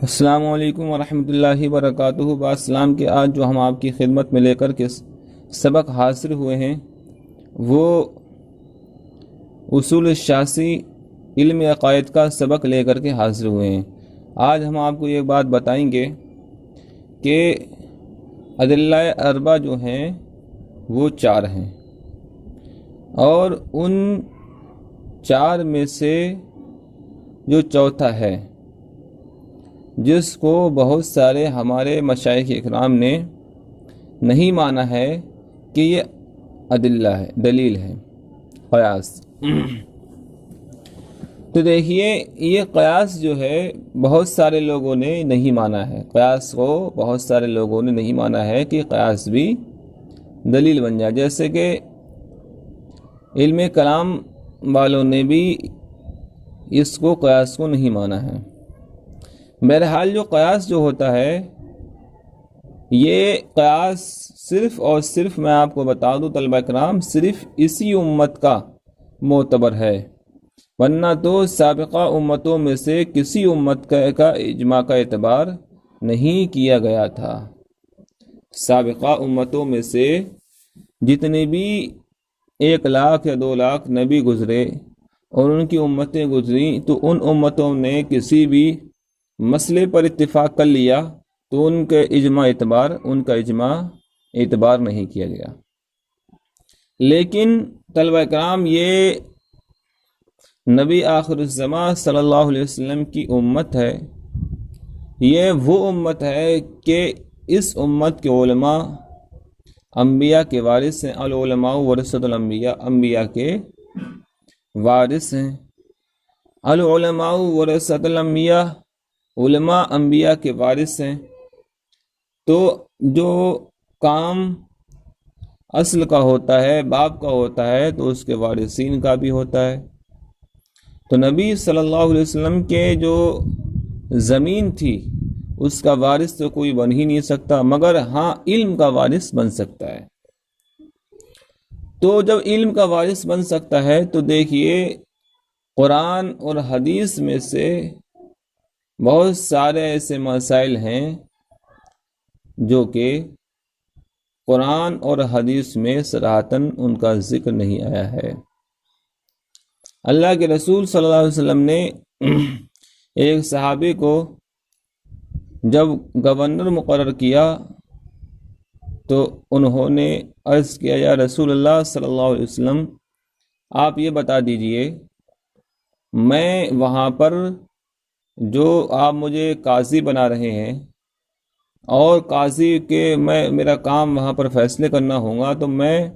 السلام علیکم ورحمۃ اللہ وبرکاتہ۔ باسلام کے آج جو ہم آپ کی خدمت میں لے کر کے سبق حاصل ہوئے ہیں وہ اصول الشاسی علم عقائد کا سبق لے کر کے حاصل ہوئے ہیں۔ آج ہم آپ کو یہ بات بتائیں گے کہ ادلہ اربع جو ہیں وہ چار ہیں، اور ان چار میں سے جو چوتھا ہے جس کو بہت سارے ہمارے مشائخ اکرام نے نہیں مانا ہے کہ یہ ادلہ ہے، دلیل ہے، قیاس۔ تو دیکھیے، یہ قیاس جو ہے بہت سارے لوگوں نے نہیں مانا ہے، قیاس کو بہت سارے لوگوں نے نہیں مانا ہے کہ قیاس بھی دلیل بن جائے، جیسے کہ علم کلام والوں نے بھی اس کو قیاس کو نہیں مانا ہے۔ بہرحال جو قیاس جو ہوتا ہے، یہ قیاس صرف اور صرف، میں آپ کو بتا دوں طلبہ کرام، صرف اسی امت کا معتبر ہے، ورنہ تو سابقہ امتوں میں سے کسی امت کا اجماع کا اعتبار نہیں کیا گیا تھا۔ سابقہ امتوں میں سے جتنے بھی 1 لاکھ یا 2 لاکھ نبی گزرے اور ان کی امتیں گزریں، تو ان امتوں نے کسی بھی مسئلے پر اتفاق کر لیا تو ان کا اجماع اعتبار نہیں کیا گیا۔ لیکن طلبہ کرام، یہ نبی آخر الزماں صلی اللہ علیہ وسلم کی امت ہے، یہ وہ امت ہے کہ اس امت کے علماء انبیاء کے وارث ہیں، العلماء ورثۃ الانبیاء، انبیاء کے وارث ہیں۔ العلماء ورثۃ الانبیاء، علماء انبیاء کے وارث ہیں، تو جو کام اصل کا ہوتا ہے، باپ کا ہوتا ہے، تو اس کے وارثین کا بھی ہوتا ہے۔ تو نبی صلی اللہ علیہ وسلم کے جو زمین تھی اس کا وارث تو کوئی بن ہی نہیں سکتا، مگر ہاں علم کا وارث بن سکتا ہے۔ تو جب علم کا وارث بن سکتا ہے تو دیکھیے، قرآن اور حدیث میں سے بہت سارے ایسے مسائل ہیں جو کہ قرآن اور حدیث میں صراحتاً ان کا ذکر نہیں آیا ہے۔ اللہ کے رسول صلی اللہ علیہ وسلم نے ایک صحابی کو جب گورنر مقرر کیا تو انہوں نے عرض کیا، یا رسول اللہ صلی اللہ علیہ وسلم، آپ یہ بتا دیجئے، میں وہاں پر جو آپ مجھے قاضی بنا رہے ہیں، اور قاضی کے میرا کام وہاں پر فیصلے کرنا ہوگا، تو میں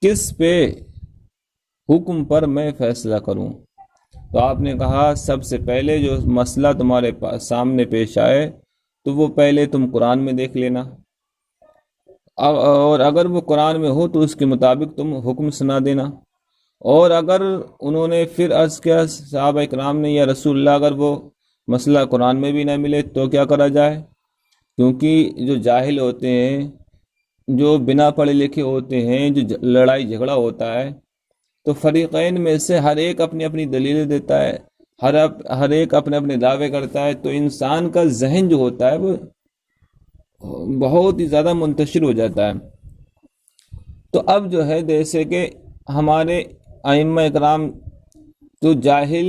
کس پہ حکم پر میں فیصلہ کروں؟ تو آپ نے کہا، سب سے پہلے جو مسئلہ تمہارے سامنے پیش آئے تو وہ پہلے تم قرآن میں دیکھ لینا، اور اگر وہ قرآن میں ہو تو اس کے مطابق تم حکم سنا دینا۔ اور اگر انہوں نے پھر عرض کیا صحابہ اکرام نے، یا رسول اللہ، اگر وہ مسئلہ قرآن میں بھی نہ ملے تو کیا کرا جائے؟ کیونکہ جو جاہل ہوتے ہیں، جو بنا پڑھے لکھے ہوتے ہیں، جو لڑائی جھگڑا ہوتا ہے، تو فریقین میں سے ہر ایک اپنی اپنی دلیلیں دیتا ہے، ہر ایک اپنے اپنے دعوے کرتا ہے، تو انسان کا ذہن جو ہوتا ہے وہ بہت ہی زیادہ منتشر ہو جاتا ہے۔ تو اب جو ہے، جیسے کہ ہمارے ائمہ اکرام تو جاہل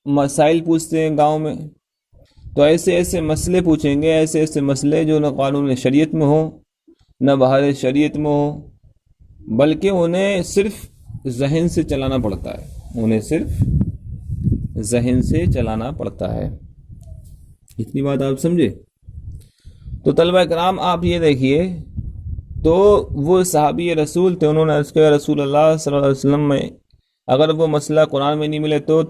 مسائل پوچھتے ہیں گاؤں میں، تو ایسے ایسے مسئلے پوچھیں گے، ایسے ایسے مسئلے جو نہ قانون شریعت میں ہو نہ بہار شریعت میں ہو، بلکہ انہیں صرف ذہن سے چلانا پڑتا ہے، اتنی بات آپ سمجھے؟ تو طلبہ کرام، آپ یہ دیکھیے، تو وہ صحابی رسول تھے، انہوں نے عرض کیا، رسول اللہ صلی اللہ علیہ وسلم، میں اگر وہ مسئلہ قرآن میں نہیں ملے تو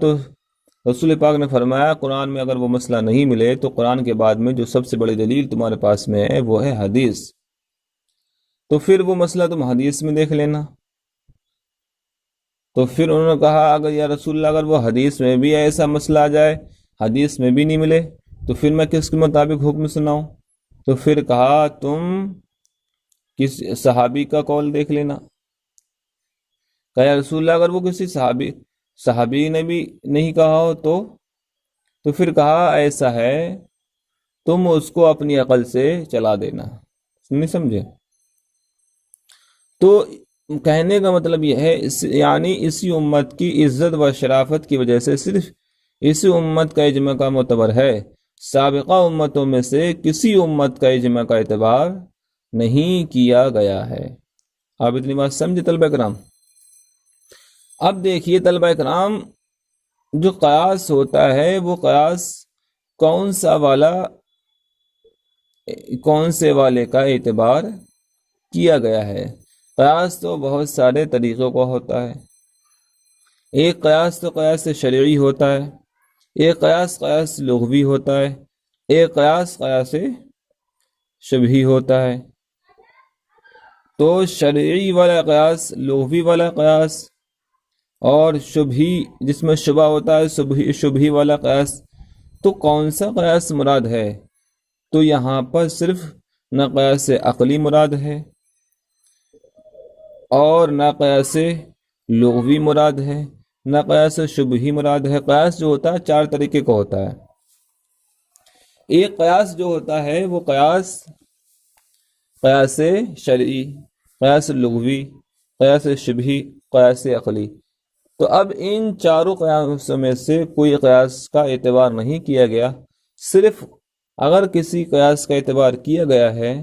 رسول پاک نے فرمایا، قرآن میں اگر وہ مسئلہ نہیں ملے تو قرآن کے بعد میں جو سب سے بڑی دلیل تمہارے پاس میں ہے وہ ہے حدیث، تو پھر وہ مسئلہ تم حدیث میں دیکھ لینا۔ تو پھر انہوں نے کہا، اگر یا رسول اللہ، اگر وہ حدیث میں بھی ایسا مسئلہ آ جائے، حدیث میں بھی نہیں ملے، تو پھر میں کس کے مطابق حکم سناؤں؟ تو پھر کہا، تم کس صحابی کا قول دیکھ لینا۔ کہا، یا رسول اللہ، اگر وہ کسی صحابی نے بھی نہیں کہا ہو تو پھر کہا، ایسا ہے تم اس کو اپنی عقل سے چلا دینا. نہیں سمجھے؟ تو کہنے کا مطلب یہ ہے یعنی اسی امت کی عزت و شرافت کی وجہ سے صرف اسی امت کا اجماع کا معتبر ہے. سابقہ امتوں میں سے کسی امت کا اجماع کا اعتبار نہیں کیا گیا ہے. آپ اتنی بات سمجھے طلبہ کرام؟ اب دیکھیے طلبہ کرام، جو قیاس ہوتا ہے وہ قیاس کون سے والے کا اعتبار کیا گیا ہے. قیاس تو بہت سارے طریقوں کا ہوتا ہے. ایک قیاس تو قیاس شرعی ہوتا ہے، ایک قیاس لغوی ہوتا ہے، ایک قیاس شبہی ہوتا ہے. تو شرعی والا قیاس، لغوی والا قیاس اور شبہی جس میں شبہ ہوتا ہے، شبہی والا قیاس. تو کون سا قیاس مراد ہے؟ تو یہاں پر صرف نہ قیاس عقلی مراد ہے اور نہ قیاس لغوی مراد ہے، نہ قیاس شبہی مراد ہے. قیاس جو ہوتا ہے 4 طریقے کا ہوتا ہے. ایک قیاس جو ہوتا ہے وہ قیاس شرعی، قیاس لغوی، قیاس شبہی، قیاس عقلی. تو اب ان چاروں قیاسوں میں سے کوئی قیاس کا اعتبار نہیں کیا گیا. صرف اگر کسی قیاس کا اعتبار کیا گیا ہے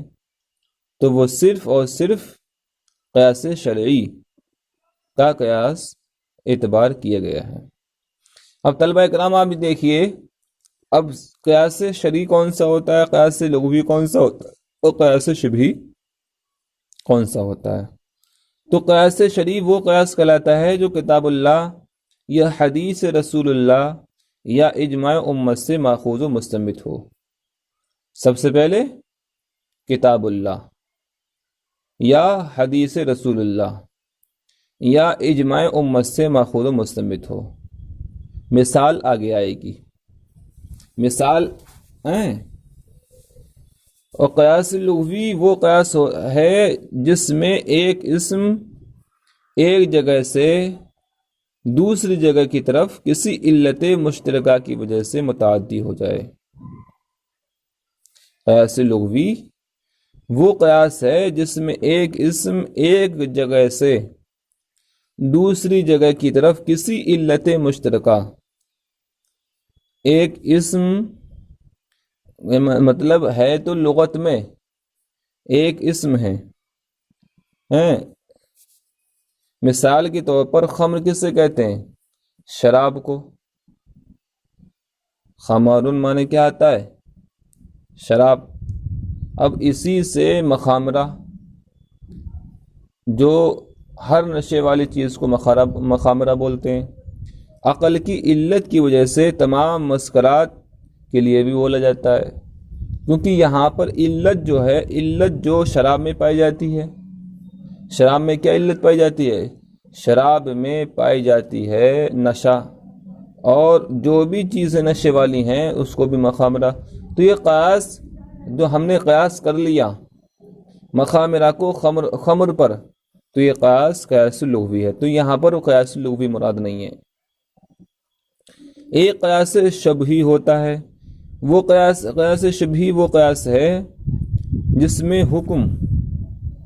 تو وہ صرف اور صرف قیاس شرعی کا قیاس اعتبار کیا گیا ہے. اب طلبہ کرام آپ دیکھیے، اب قیاس شرعی کون سا ہوتا ہے، قیاس لغوی کون سا ہوتا ہے اور قیاس شبہی کون سا ہوتا ہے. تو قیاس شرعی وہ قیاس کہلاتا ہے جو کتاب اللہ یا حدیث رسول اللہ یا اجماع امت سے ماخوذ و مستنبط ہو. سب سے پہلے کتاب اللہ یا حدیث رسول اللہ یا اجماع امت سے ماخوذ و مستنبط ہو. مثال آگے آئے گی. مثال اور قیاس لغوی وہ قیاس ہے جس میں ایک اسم ایک جگہ سے دوسری جگہ کی طرف کسی علت مشترکہ کی وجہ سے متعدی ہو جائے. قیاس لغوی وہ قیاس ہے جس میں ایک اسم ایک جگہ سے دوسری جگہ کی طرف کسی علت مشترکہ، ایک اسم مطلب ہے تو لغت میں ایک اسم ہے. مثال کے طور پر خمر کس سے کہتے ہیں؟ شراب کو. خمارن معنی کیا آتا ہے؟ شراب. اب اسی سے مخامرہ، جو ہر نشے والی چیز کو مخامرہ بولتے ہیں. عقل کی علت کی وجہ سے تمام مسکرات کے لیے بھی بولا جاتا ہے، کیونکہ یہاں پر علت جو ہے، علت جو شراب میں پائی جاتی ہے. شراب میں کیا علت پائی جاتی ہے؟ شراب میں پائی جاتی ہے نشہ، اور جو بھی چیزیں نشے والی ہیں اس کو بھی مخامرہ. تو یہ قیاس جو ہم نے قیاس کر لیا مخامرہ کو خمر پر، تو یہ قیاس لغوی ہے. تو یہاں پر وہ قیاس لغوی مراد نہیں ہے. ایک قیاس شبہی ہوتا ہے. وہ قیاس شبہی وہ قیاس ہے جس میں حکم